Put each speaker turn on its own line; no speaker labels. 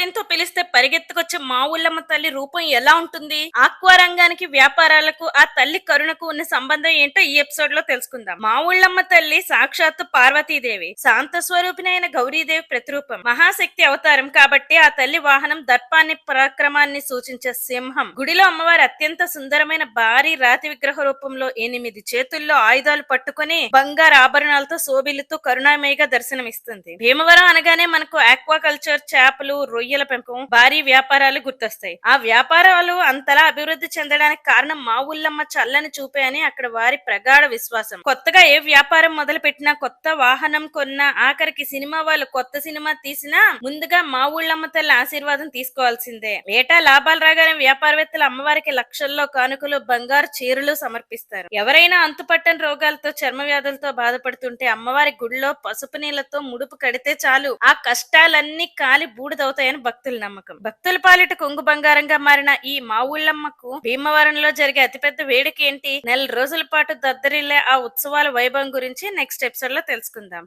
భయంతో పిలిస్తే పరిగెత్తుకొచ్చే మా ఊళ్ళమ్మ తల్లి రూపం ఎలా ఉంటుంది? ఆక్వా రంగానికి, వ్యాపారాలకు, ఆ తల్లి కరుణకు ఉన్న సంబంధం ఏంటో ఈ ఎపిసోడ్ లో తెలుసుకుందాం. మా ఊళ్ళమ్మ తల్లి సాక్షాత్తు పార్వతీదేవి, శాంత స్వరూపిణైన గౌరీదేవి ప్రతిరూపం, మహాశక్తి అవతారం కాబట్టి ఆ తల్లి వాహనం దర్పాన్ని, పరాక్రమాన్ని సూచించే సింహం. గుడిలో అమ్మవారి అత్యంత సుందరమైన భారీ రాతి విగ్రహ రూపంలో 8 చేతుల్లో ఆయుధాలు పట్టుకుని బంగారు ఆభరణాలతో శోభిల్లుతూ కరుణామయిగా దర్శనమిస్తుంది. భీమవరం అనగానే మనకు ఆక్వాకల్చర్, చేపలు, రొయ్యల పెంపకం, భారీ వ్యాపారాలు గుర్తొస్తాయి. ఆ వ్యాపారాలు అంతలా అభివృద్ధి చెందడానికి కారణం మా ఊళ్ళమ్మ చల్లని చూపే అని అక్కడ వారి ప్రగాఢ విశ్వాసం. కొత్తగా ఏ వ్యాపారం మొదలు పెట్టినా, కొత్త వాహనం కొన్నా, ఆఖరికి సినిమా వాళ్ళు కొత్త సినిమా తీసినా ముందుగా మా ఊళ్ళమ్మ తల్లి ఆశీర్వాదం తీసుకోవాల్సిందే. ఏటా లాభాలు రాగానే వ్యాపారవేత్తలు అమ్మవారికి లక్షల్లో కానుకలు, బంగారు చీరలు సమర్పిస్తారు. ఎవరైనా అంతుపట్టని రోగాలతో, చర్మ వ్యాధులతో బాధపడుతుంటే అమ్మవారి గుడిలో పసుపు నీళ్లతో ముడుపు కడితే చాలు ఆ కష్టాలన్నీ కాలి బూడిదవుతాయని భక్తుల నమ్మకం. భక్తుల పాలిట కొంగు బంగారంగా మారిన ఈ మా ఊళ్ళమ్మకు భీమవరంలో జరిగే అతిపెద్ద వేడుక ఏంటి? నెల రోజుల పాటు దద్దరిల్లే ఆ ఉత్సవాల వైభవం గురించి నెక్స్ట్ ఎపిసోడ్ లో తెలుసుకుందాం.